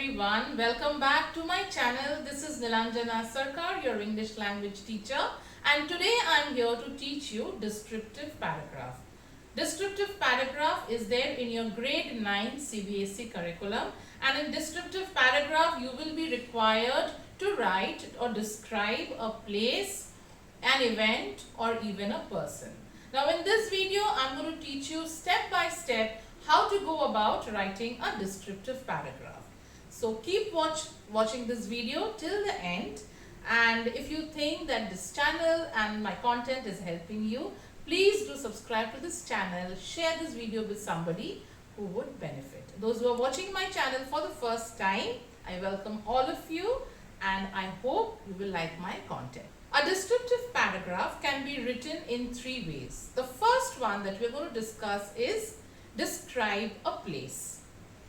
everyone, welcome back to my channel. This is Nilanjana Sarkar, your English language teacher, and today I am here to teach you descriptive paragraph. Descriptive paragraph is there in your grade 9 CBSE curriculum, and in descriptive paragraph you will be required to write or describe a place, an event, or even a person. Now in this video I am going to teach you step by step how to go about writing a descriptive paragraph. So keep watching this video till the end, and if you think that this channel and my content is helping you, please do subscribe to this channel, share this video with somebody who would benefit. Those who are watching my channel for the first time, I welcome all of you and I hope you will like my content. A descriptive paragraph can be written in three ways. The first one that we are going to discuss is describe a place.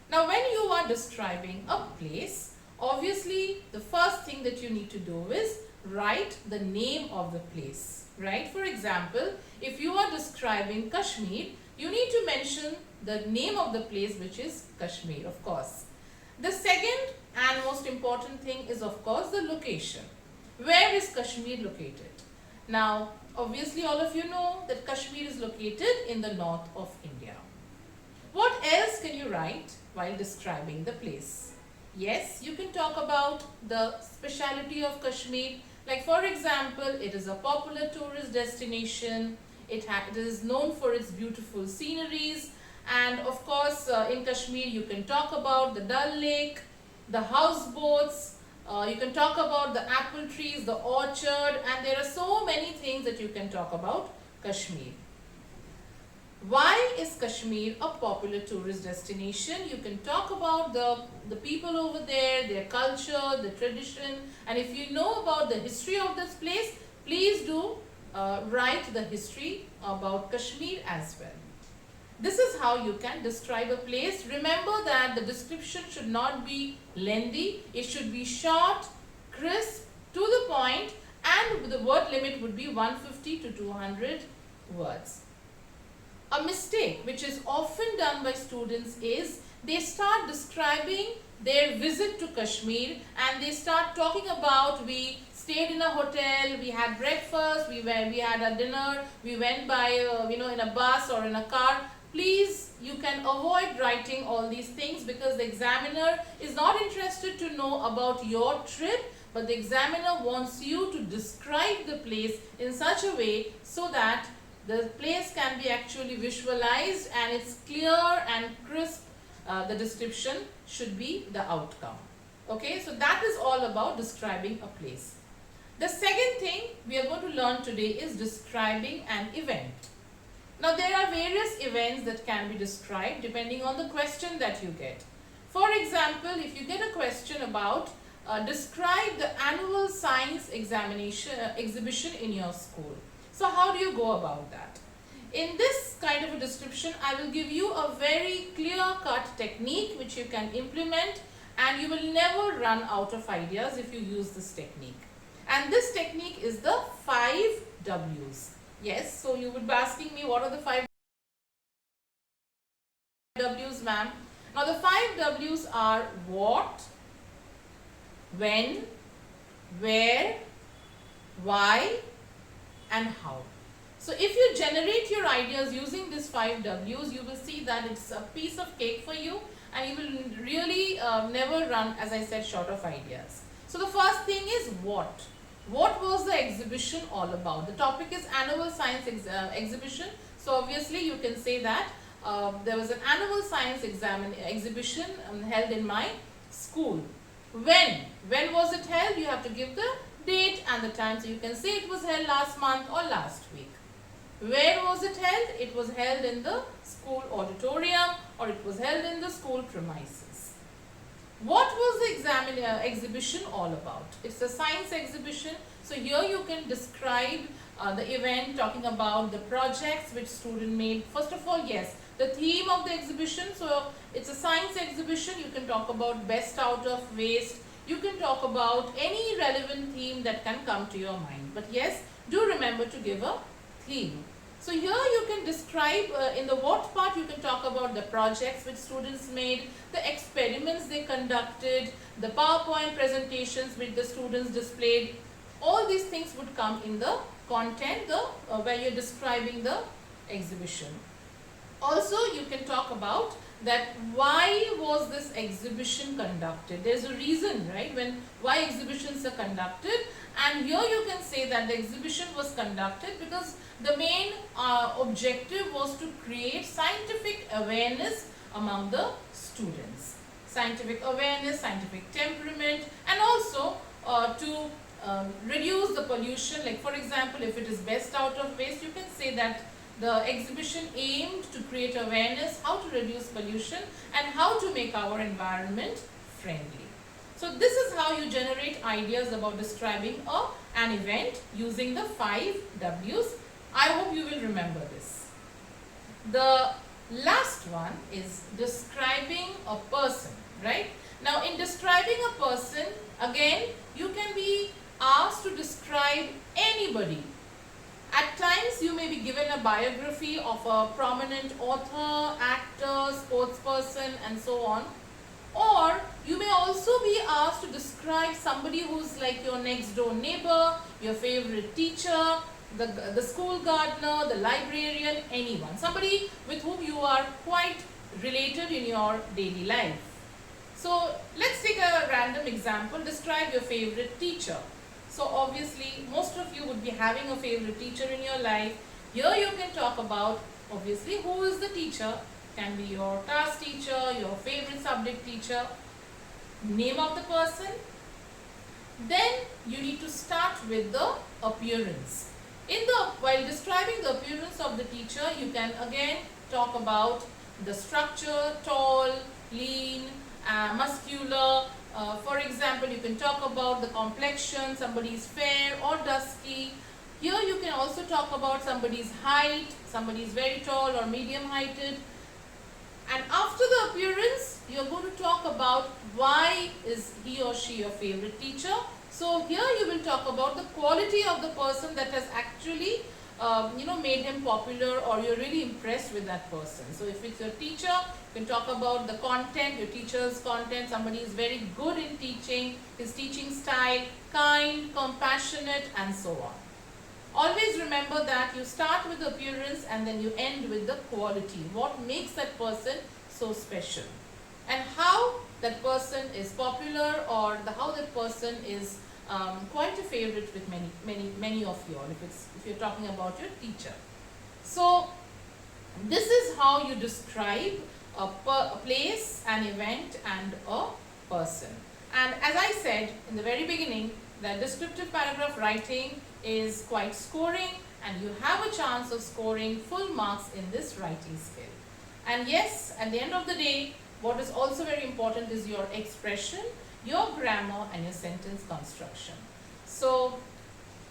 Now when you are describing a place, obviously the first thing that you need to do is write the name of the place, right? For example, if you are describing Kashmir, you need to mention the name of the place, which is Kashmir, of course. The second and most important thing is, of course, the location. Where is Kashmir located? Now, obviously all of you know that Kashmir is located in the north of India. What else can you write while describing the place? Yes, you can talk about the speciality of Kashmir. Like for example, it is a popular tourist destination. It is known for its beautiful sceneries. And of course, in Kashmir, you can talk about the Dal Lake, the houseboats. You can talk about the apple trees, the orchard, and there are so many things that you can talk about Kashmir. Why is Kashmir a popular tourist destination? You can talk about the people over there, their culture, the tradition, and if you know about the history of this place, please do write the history about Kashmir as well. This is how you can describe a place. Remember that the description should not be lengthy. It should be short, crisp, to the point, and the word limit would be 150 to 200 words. A mistake which is often done by students is they start describing their visit to Kashmir and they start talking about we stayed in a hotel, we had breakfast, we had a dinner, we went by in a bus or in a car. Please, you can avoid writing all these things because the examiner is not interested to know about your trip, but the examiner wants you to describe the place in such a way so that the place can be actually visualized and it's clear and crisp. The description should be the outcome. Okay, so that is all about describing a place. The second thing we are going to learn today is describing an event. Now there are various events that can be described depending on the question that you get. For example, if you get a question about describe the annual science exhibition in your school. So how do you go about that? In this kind of a description, I will give you a very clear-cut technique which you can implement and you will never run out of ideas if you use this technique. And this technique is the 5 W's. Yes, so you would be asking me what are the 5 W's, ma'am? Now the 5 W's are what, when, where, why, and how. So if you generate your ideas using these 5 W's, you will see that it's a piece of cake for you and you will really never run, as I said, short of ideas. So the first thing is what. What was the exhibition all about? The topic is annual science exhibition. So obviously you can say that there was an annual science exhibition held in my school. When was it held? You have to give the date and the time. So you can say it was held last month or last week. Where was it held? It was held in the school auditorium or it was held in the school premises. What was the exhibition all about? It's a science exhibition. So here you can describe the event, talking about the projects which student made. First of all, yes, the theme of the exhibition. So it's a science exhibition. You can talk about best out of waste. You can talk about any relevant theme that can come to your mind. But yes, do remember to give a theme. So here you can describe in the what part you can talk about the projects which students made, the experiments they conducted, the PowerPoint presentations which the students displayed. All these things would come in the content where you're describing the exhibition. Also you can talk about that why was this exhibition conducted. There's a reason, right, why exhibitions are conducted, and here you can say that the exhibition was conducted because the main objective was to create scientific awareness among the students. Scientific awareness, scientific temperament, and also to reduce the pollution. Like for example, if it is best out of waste, you can say that the exhibition aimed to create awareness how to reduce pollution and how to make our environment friendly. So this is how you generate ideas about describing an event using the 5 W's. I hope you will remember this. The last one is describing a person, right? Now in describing a person, again you can be asked to describe anybody. At times you may be given a biography of a prominent author, actor, sportsperson and so on. Or you may also be asked to describe somebody who's like your next door neighbor, your favorite teacher, the school gardener, the librarian, anyone. Somebody with whom you are quite related in your daily life. So let's take a random example. Describe your favorite teacher. So obviously most of you would be having a favorite teacher in your life. Here you can talk about obviously who is the teacher. Can be your class teacher, your favorite subject teacher, name of the person. Then you need to start with the appearance. While describing the appearance of the teacher, you can again talk about the structure, tall, lean, muscular. For example, you can talk about the complexion, somebody is fair or dusky. Here you can also talk about somebody's height, somebody is very tall or medium heighted. And after the appearance, you are going to talk about why is he or she your favorite teacher. So here you will talk about the quality of the person that has actually made him popular, or you're really impressed with that person. So if it's your teacher, you can talk about the content, your teacher's content. Somebody is very good in teaching, his teaching style, kind, compassionate and so on. Always remember that you start with the appearance and then you end with the quality. What makes that person so special and how that person is popular, or how that person is quite a favorite with many of you all, if you're talking about your teacher. So this is how you describe a place, an event and a person. And as I said in the very beginning, that descriptive paragraph writing is quite scoring, and you have a chance of scoring full marks in this writing skill. And yes, at the end of the day, what is also very important is your expression, your grammar and your sentence construction. So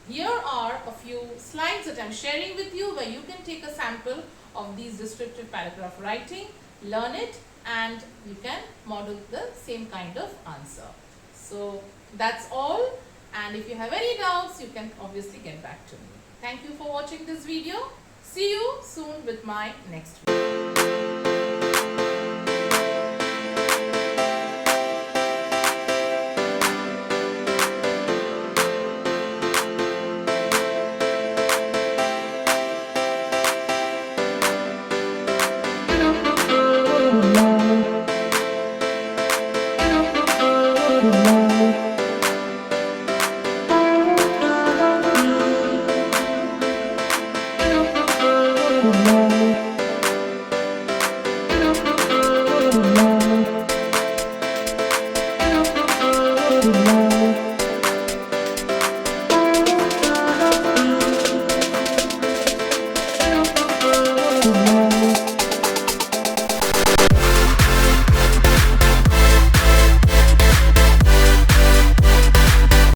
here are a few slides that I'm sharing with you where you can take a sample of these descriptive paragraph writing, learn it, and you can model the same kind of answer. So that's all. And if you have any doubts, you can obviously get back to me. Thank you for watching this video. See you soon with my next video. Thank you.